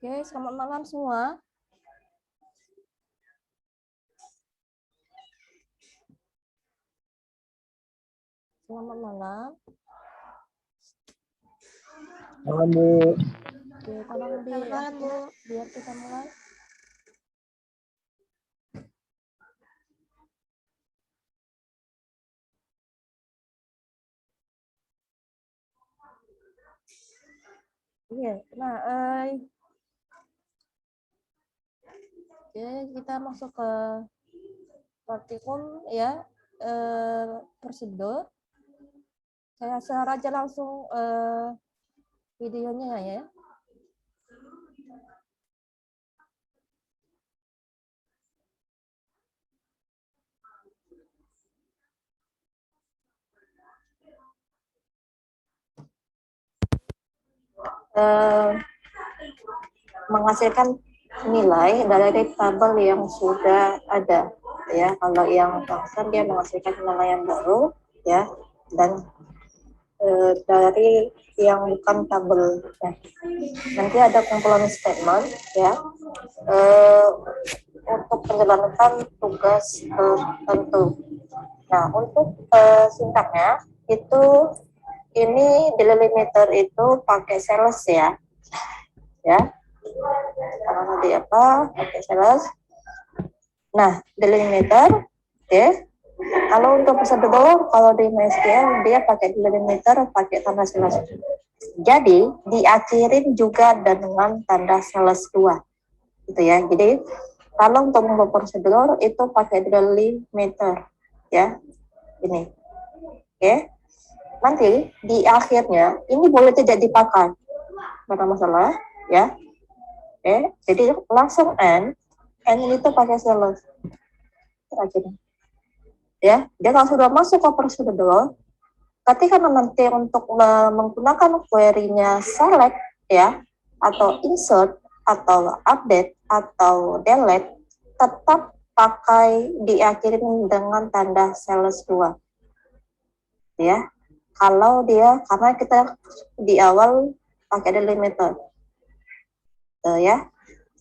Oke, selamat malam semua. Selamat malam. Malam, Bu. Oke, tolong biar kita mulai. Iya, nah, oke, kita masuk ke praktikum ya, prosedur. Saya share aja langsung videonya ya. Menghasilkan nilai dari tabel yang sudah ada ya. Kalau yang function dia menghasilkan nilai yang baru ya, dan dari yang bukan tabel ya. Nanti ada kumpulan statement ya, untuk menjalankan tugas tertentu. Nah, untuk sintaknya itu ini delimiter itu pakai sales ya. Kalau tadi apa? Pakai sales. Nah, delimiter, oke. Kalau untuk prosedur, kalau di MySQL dia pakai delimiter, pakai tanda sales. Jadi diakhirin juga dengan tanda sales 2, gitu ya. Jadi kalau untuk membuat prosedur itu pakai delimiter, ya. Ini, oke. Nanti di akhirnya ini boleh tidak dipakai, nggak ada masalah, ya. Oke, jadi langsung n itu pakai sales. Akhirnya. Ya, dia kalau sudah masuk ke prosedur, ketika nanti untuk menggunakan query-nya select ya, atau insert, atau update, atau delete, tetap pakai diakhirin dengan tanda sales 2. Ya, kalau dia, karena kita di awal pakai delimiter. Ya,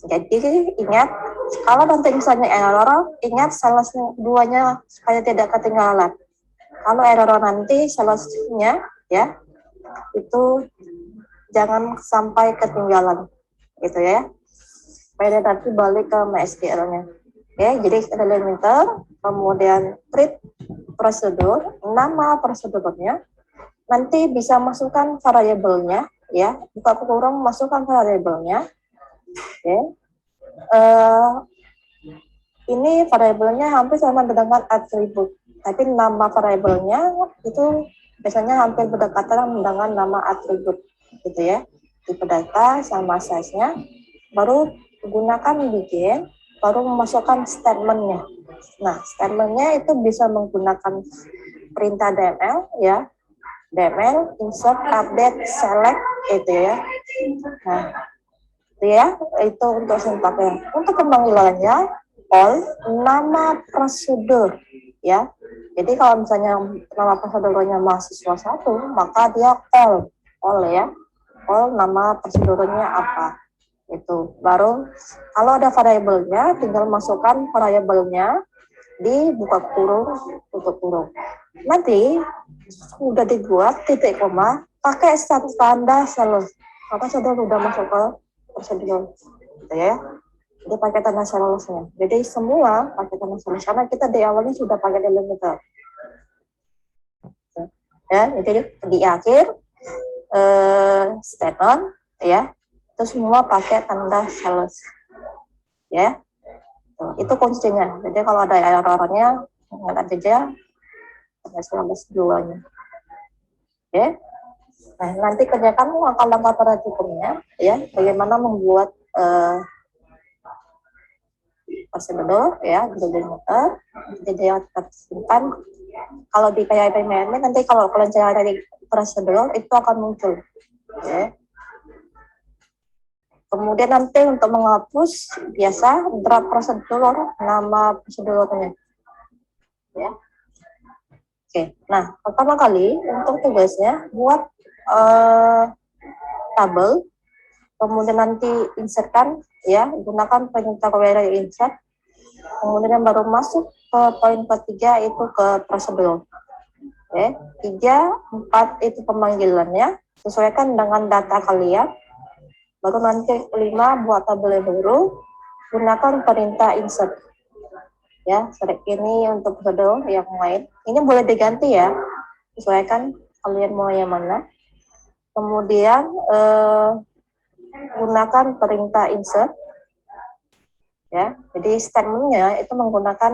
jadi ingat, kalau nanti misalnya error, ingat sales 2-nya supaya tidak ketinggalan. Kalau error nanti salesnya ya itu jangan sampai ketinggalan, gitu ya. Supaya nanti balik ke MySQL-nya. Oke, jadi delimiter, kemudian create prosedur, nama prosedurnya, nanti bisa masukkan variabelnya ya, buka kurung, masukkan variabelnya. Oke. Ini variabelnya hampir sama dengan atribut, tapi nama variabelnya itu biasanya hampir berdekatan dengan nama atribut, gitu ya. Tipe data sama size-nya, baru gunakan begin, baru memasukkan statementnya. Nah, statementnya itu bisa menggunakan perintah DML, ya, DML, insert, update, select, itu ya. Nah, itu ya, itu untuk sintaknya. Untuk pemanggilannya, all nama prosedur, ya. Jadi kalau misalnya nama prosedurnya mahasiswa 1, maka dia all ya, all nama prosedurnya apa. Itu baru kalau ada variabelnya, tinggal masukkan variabelnya di buka kurung, tutup kurung. Nanti sudah dibuat titik koma, pakai tanda selesai. Karena sudah masuk ke prosedur, gitu ya. Jadi pakai tanda selesainya. Jadi semua pakai tanda selesai karena kita di awalnya sudah pakai delimiter. Ya, jadi di akhir statement, ya, itu semua pakai tanda selesai. Ya, itu kuncinya. Jadi kalau ada errornya, nggak aja tanda selesai duanya. Oke. Nah, nanti kerjakan langkah-langkah praktikumnya, ya, bagaimana membuat prosedur, ya, delimiter, jadi tersimpan. Kalau di PHP nanti kalau kalian cari dari prosedur itu akan muncul, ya. Kemudian nanti untuk menghapus biasa drop prosedur, nama prosedurnya, ya. Oke, nah pertama kali untuk tugasnya buat tabel, kemudian nanti insertkan, ya, gunakan perintah query insert, kemudian baru masuk ke poin ketiga itu ke prosedur. Oke, 3, 4 itu pemanggilannya, sesuaikan dengan data kalian. Baru nanti 5 buat tabel yang baru, gunakan perintah insert. Ya, seperti ini untuk prosedur yang lain. Ini boleh diganti ya, sesuaikan kalian mau yang mana. Kemudian gunakan perintah insert. Ya, jadi statementnya itu menggunakan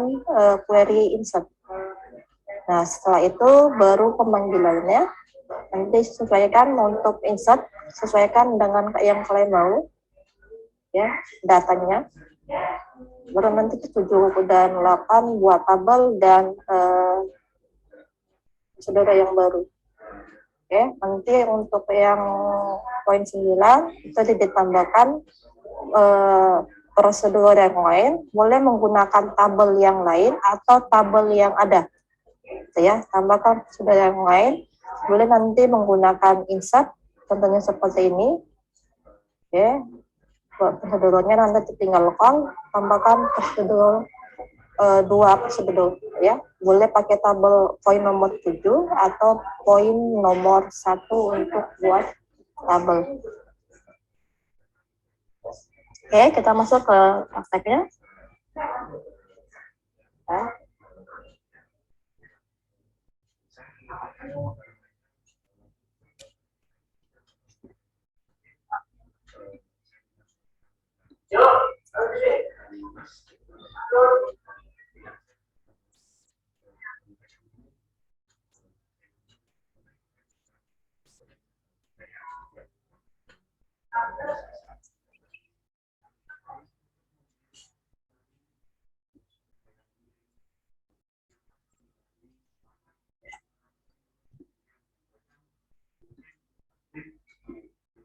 query insert. Nah, setelah itu baru pemanggilannya. Nanti sesuaikan untuk insert, sesuaikan dengan yang kalian mau, ya, datanya. Baru nanti 7 dan 8 buat tabel dan saudara yang baru. Oke, nanti untuk yang poin 9 itu ditambahkan prosedur yang lain, boleh menggunakan tabel yang lain atau tabel yang ada. Gitu ya, tambahkan prosedur yang lain, boleh nanti menggunakan insert, contohnya seperti ini. Oke, prosedurnya nanti tinggal call, tambahkan prosedur 2 prosedur, ya. Boleh pakai tabel poin nomor 7 atau poin nomor 1 untuk buat tabel. Oke, kita masuk ke prakteknya. Ya.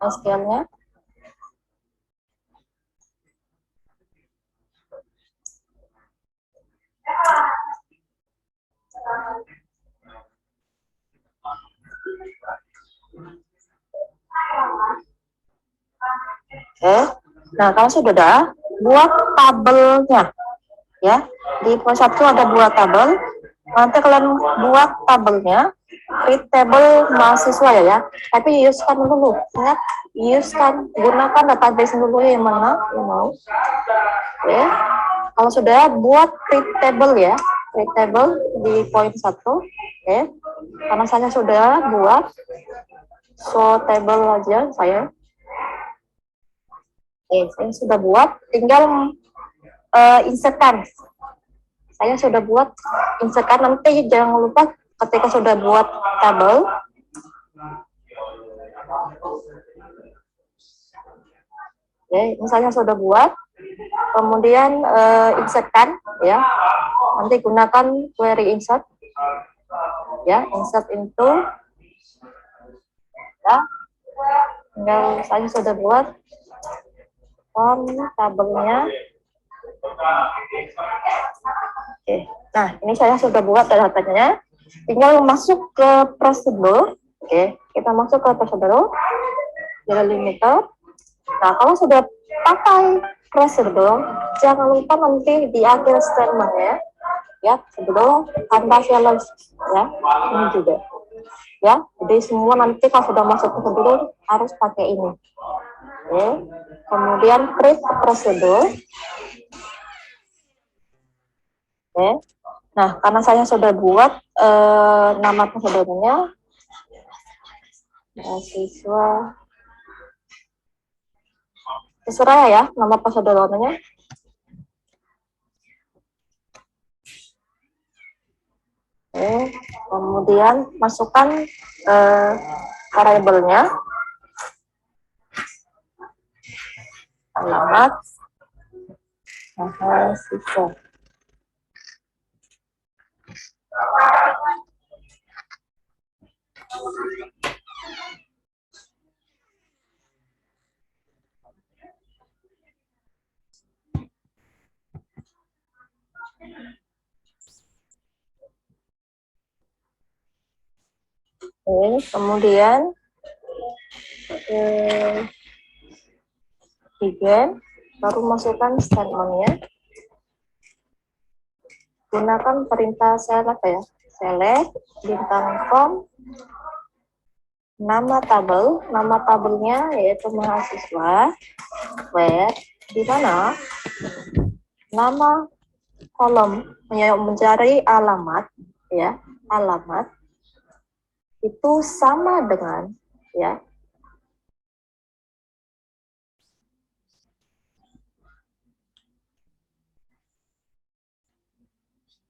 SQL-nya. Oke, nah kalau sudah buat tabelnya, ya. Di poin 1 ada 2 tabel. Nanti kalian buat tabelnya, create table mahasiswa ya. Tapi usekan dulu, ingat, usekan, gunakan database dulu yang mana yang mau. Oke, kalau sudah buat create table ya, create table di poin 1. Oke, karena saya sudah buat. show table aja saya. Saya sudah buat, tinggal insertkan. Saya sudah buat insertkan, nanti jangan lupa ketika sudah buat tabel. Misalnya sudah buat, kemudian insertkan ya. Nanti gunakan query insert ya, insert into ya. Tinggal saya sudah buat tabelnya. Oke. Nah, ini saya sudah buat datanya. Tinggal masuk ke prosedur. Oke, kita masuk ke prosedur delimiter. Nah, kalau sudah pakai prosedur, jangan lupa nanti di akhir statementnya ya, sebelum tanda challenge ya, ini juga ya. Jadi semua nanti kalau sudah masuk prosedur harus pakai ini. Oke. Kemudian create prosedur. Oke. Nah, karena saya sudah buat nama prosedurnya mahasiswa, terserah ya nama prosedurnya. Oke. Kemudian masukkan variabelnya, alamat mahasiswa. Oke, kemudian begin, baru masukkan statementnya. Gunakan perintah select ya, select bintang com, nama tabelnya yaitu mahasiswa, where, di mana nama kolom mencari alamat ya, alamat itu sama dengan ya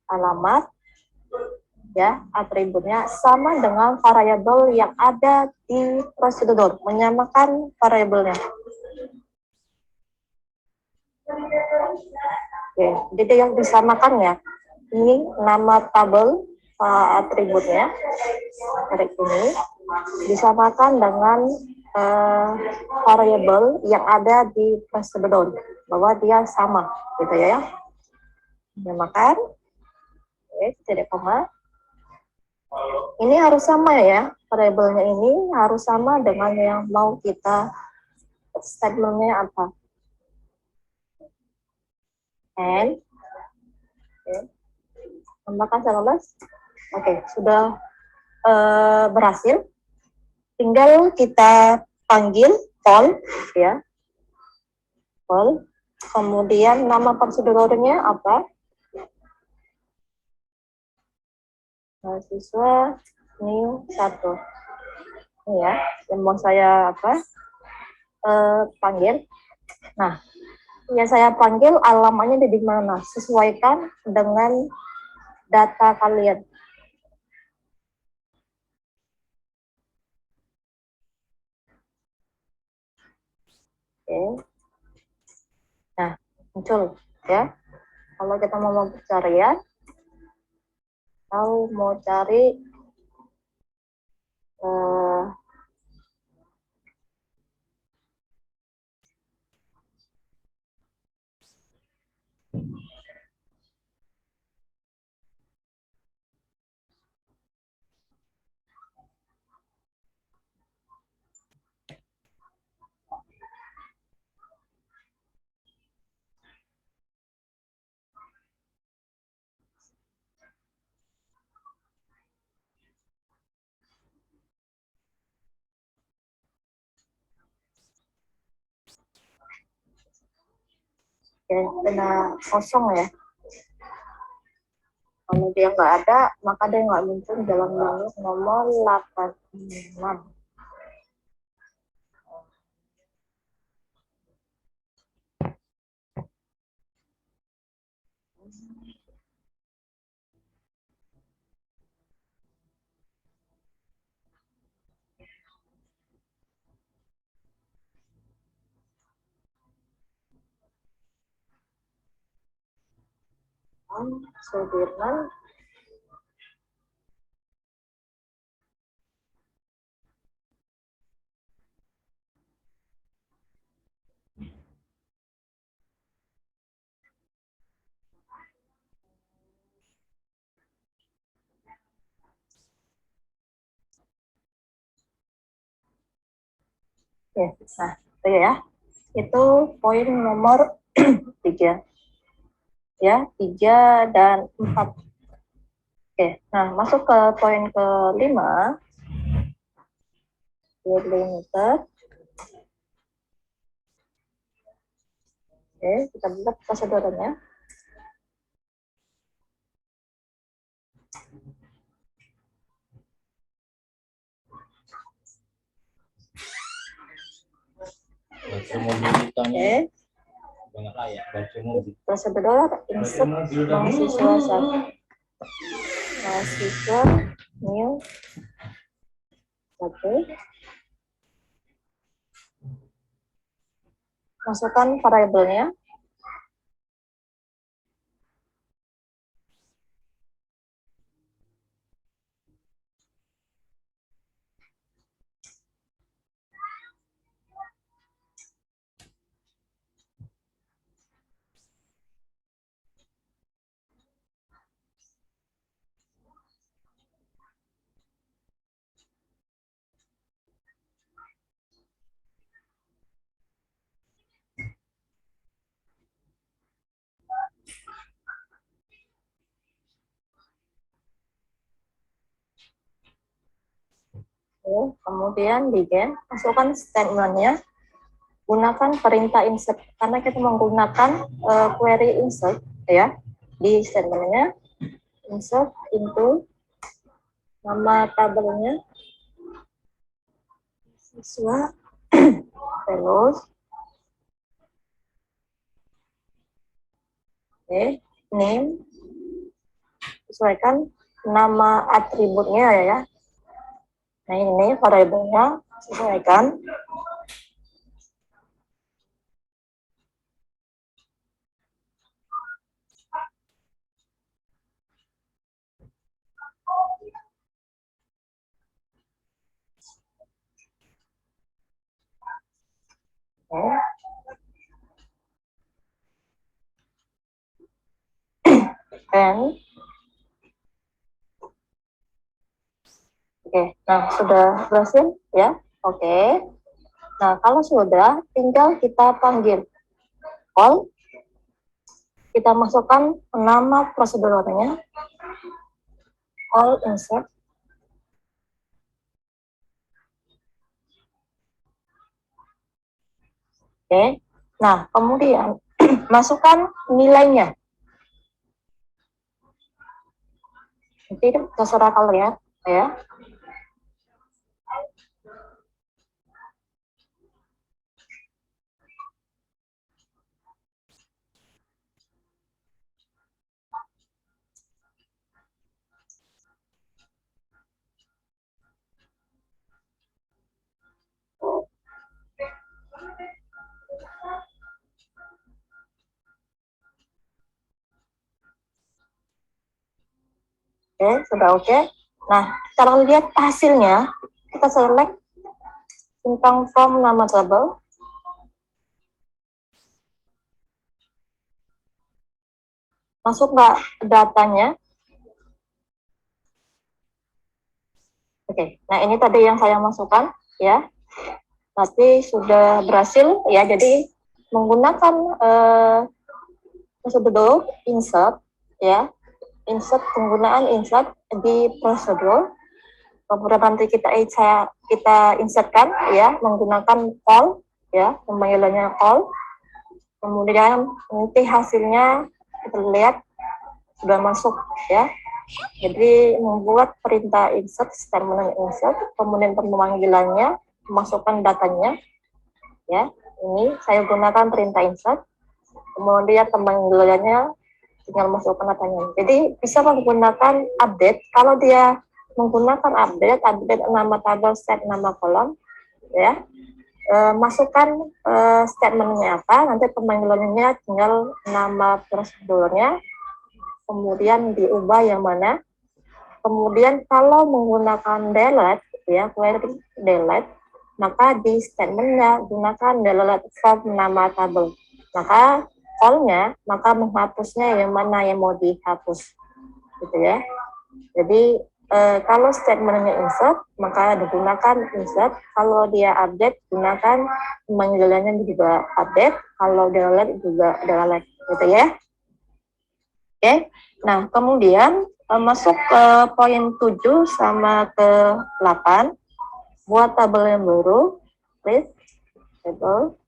alamat ya, atributnya sama dengan variabel yang ada di prosedur, menyamakan variabelnya. Oke, jadi yang disamakan ya, ini nama tabel atributnya, ini disamakan dengan variabel yang ada di prosedur, bahwa dia sama, gitu ya. Disamakan, oke, tidak koma. Ini harus sama ya, variabelnya ini harus sama dengan yang mau kita statementnya apa. And tambahkan 19. Oke, sudah berhasil. Tinggal kita panggil call ya, call. Kemudian nama prosedurnya apa? Mahasiswa new 1. Ini ya, yang mau saya apa? Panggil. Nah, yang saya panggil alamatnya di mana? Sesuaikan dengan data kalian. Oke. Nah, muncul ya. Kalau kita mau pencarian, atau mau cari kena kosong ya. Kalau dia nggak ada, maka dia nggak muncul dalam menu nomor 86. Sudirman. Oke, nah itu ya. Itu poin nomor 3. Ya, 3 dan 4. Oke, nah masuk ke poin ke-5. Delimiter. Oke, kita buat prosedurnya. Oke. Prosedur insert mahasiswa new. Oke. Masukkan variabelnya. Kemudian begin, masukkan statementnya, gunakan perintah insert karena kita menggunakan query insert ya di statementnya. Insert into nama tabelnya siswa fellows. Oke, name sesuaikan nama atributnya ya. Nah ini variabelnya sesuaikan. Oke. And oke, nah sudah berhasil ya. Oke. Nah, kalau sudah, tinggal kita panggil call. Kita masukkan nama prosedurnya. Call insert. Oke. Nah, kemudian masukkan nilainya. Nanti terserah kalian ya. Oke, sudah oke. Nah, kalau lihat hasilnya, kita select tentang from nama tabel. Masuk nggak datanya? Oke, nah ini tadi yang saya masukkan ya. Tapi sudah berhasil ya. Jadi menggunakan prosedur insert ya. Insert, penggunaan insert di prosedur. Kemudian nanti kita insertkan ya menggunakan call ya, pemanggilannya call. Kemudian nanti hasilnya kita lihat sudah masuk ya. Jadi membuat perintah insert, statement insert, kemudian pemanggilannya, masukkan datanya ya. Ini saya gunakan perintah insert, kemudian pemanggilannya tinggal masukkan datanya. Jadi bisa menggunakan update. Kalau dia menggunakan update nama tabel, set nama kolom ya. Masukkan statementnya apa, nanti pemanggilannya tinggal nama prosedurnya, kemudian diubah yang mana. Kemudian kalau menggunakan delete, ya, query delete, maka di statementnya gunakan delete from nama tabel. Maka call-nya, maka menghapusnya yang mana yang mau dihapus, gitu ya. Jadi kalau statementnya insert, maka digunakan insert. Kalau dia update, gunakan panggilannya juga update. Kalau delete juga delete, gitu ya. Oke. Nah, kemudian masuk ke poin 7 sama ke 8. Buat tabel yang baru, please. Table.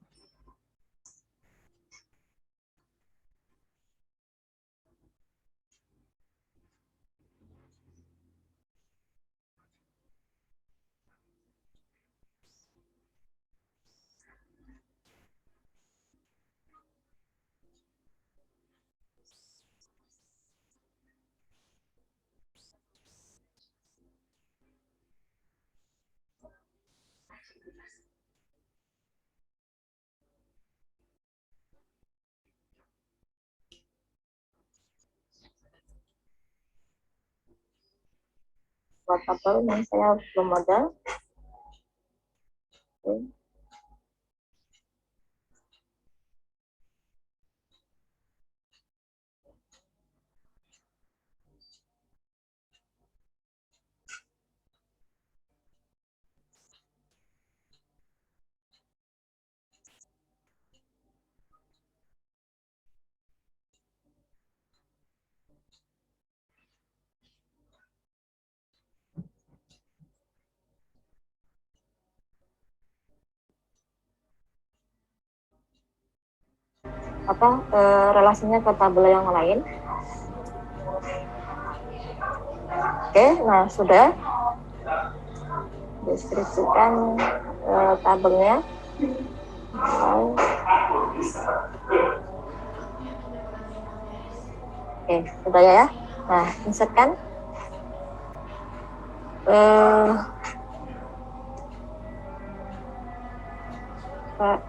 Buat tabel yang saya belum ada. Oke. Relasinya ke tabel yang lain. Oke, nah sudah deskripsikan tabelnya. Oke, sudah ya. Nah, insertkan.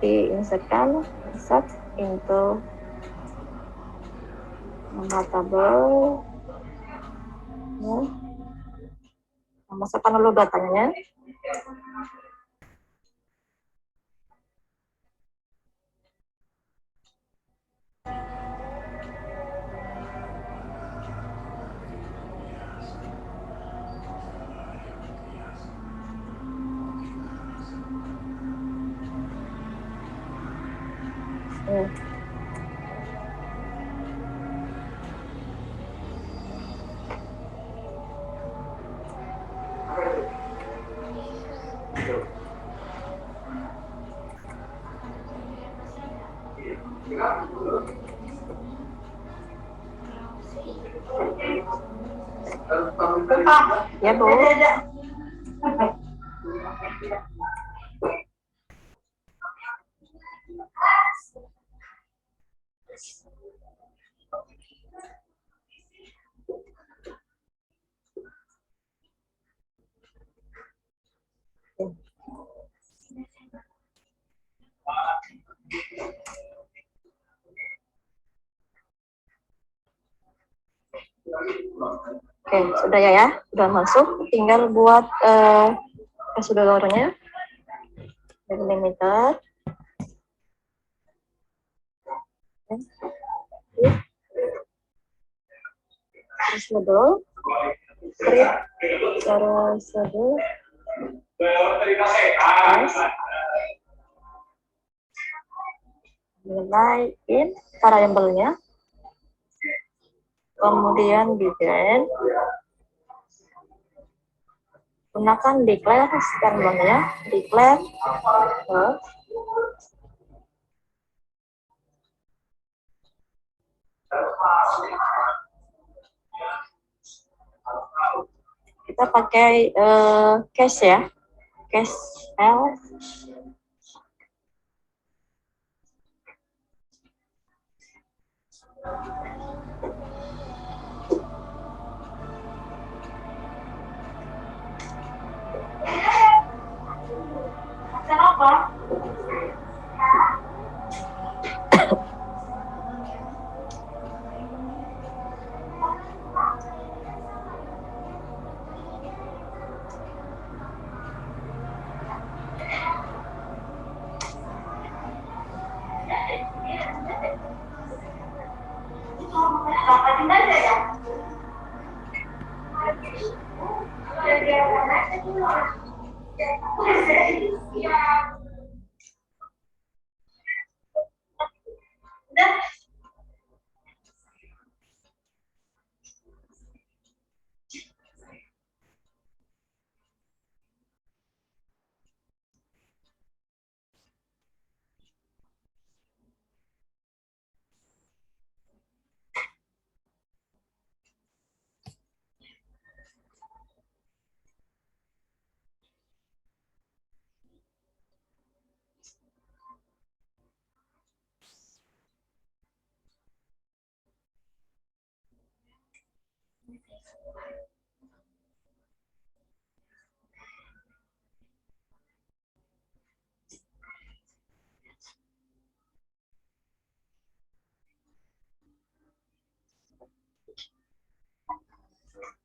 Diinsertkan insert into nama tabel. Ya. Masukkan dulu datanya. Ya, Bu. Oke, sudah ya, sudah masuk. Tinggal buat prosedurnya, delimiter. Prosedur, script, prosedur, nilai in variabelnya, kemudian begin, gunakan declare statementnya, declare kita pakai case ya, case L. Kenapa?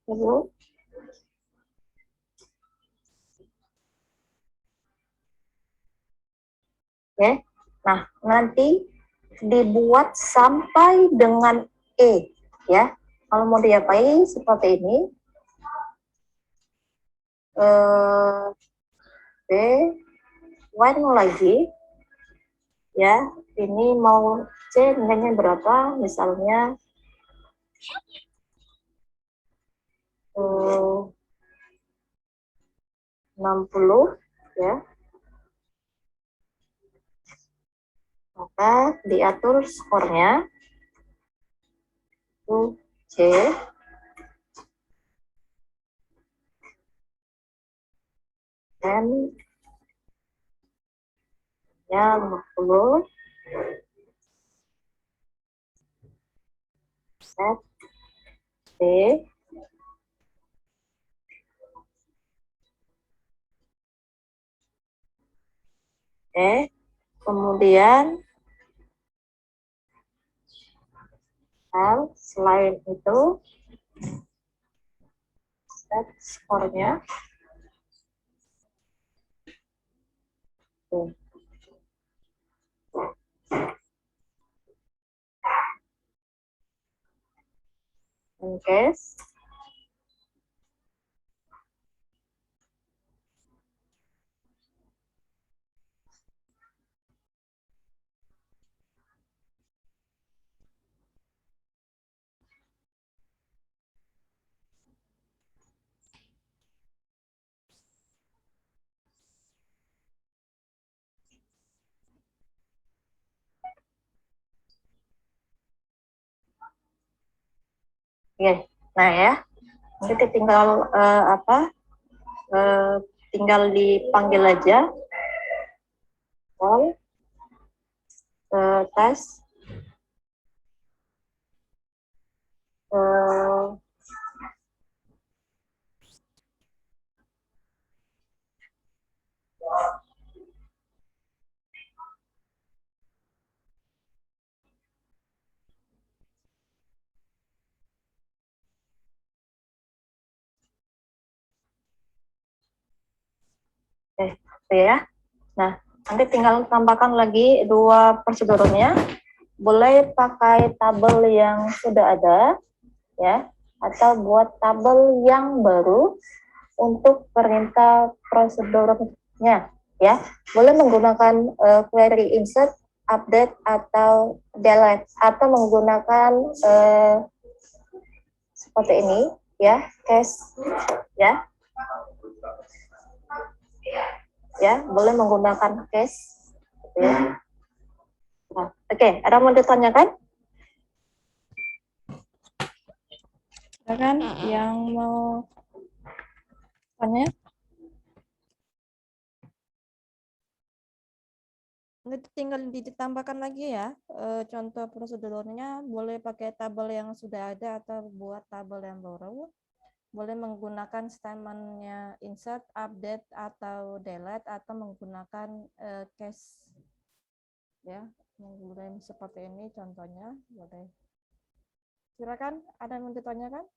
Ibu. Oke. Nah, nanti dibuat sampai dengan E, ya. Kalau mau diapain seperti ini, B, one lagi, ya. Ini mau C nilainya berapa? Misalnya 60, ya. Maka diatur skornya itu C N nya 50, set D, E, kemudian L, selain itu set skornya tuh. Case oke. Nah ya, nanti tinggal tinggal dipanggil aja call tes itu ya. Nah, nanti tinggal tambahkan lagi dua prosedurnya. Boleh pakai tabel yang sudah ada, ya, atau buat tabel yang baru untuk perintah prosedurnya, ya. Boleh menggunakan query insert, update, atau delete, atau menggunakan seperti ini, ya, case, ya. Ya, boleh menggunakan case, gitu ya. Nah, oke, ada mau ditanyakan? Ada kan yang mau tanya? Nanti tinggal ditambahkan lagi ya, contoh prosedurnya boleh pakai tabel yang sudah ada atau buat tabel yang baru. Boleh menggunakan statementnya insert, update, atau delete, atau menggunakan case. Ya, boleh seperti ini contohnya, boleh. Silakan, ada yang mau ditanyakan?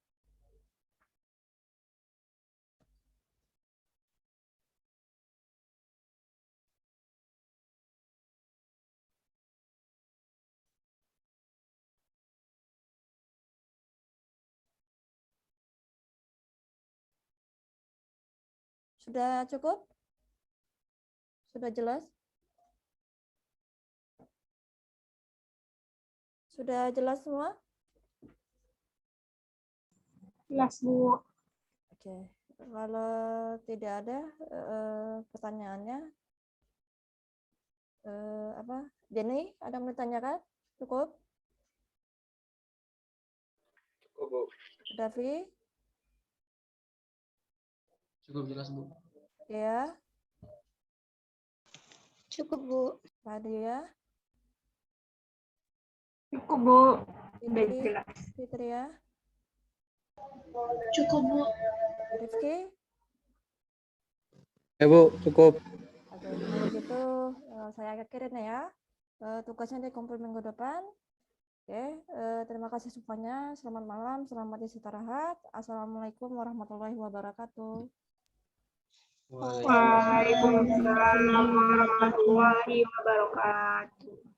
Sudah cukup? Sudah jelas? Sudah jelas semua? Jelas, Bu. Oke, kalau tidak ada pertanyaannya, apa? Jenny, ada yang mau ditanyakan? Cukup? Cukup, Bu. Davi? Cukup jelas, Bu. Ya, Cukup, Bu. Nadia, Cukup, Bu. Udah Fitri, jelas. Fitria, Cukup, Bu. Rifki. Ya, Bu, cukup. Oke, kalau gitu saya akhirin ya. Tugasnya dikumpul minggu depan. Oke, terima kasih semuanya. Selamat malam, selamat istirahat. Assalamualaikum warahmatullahi wabarakatuh. Waalaikumsalam warahmatullahi wabarakatuh.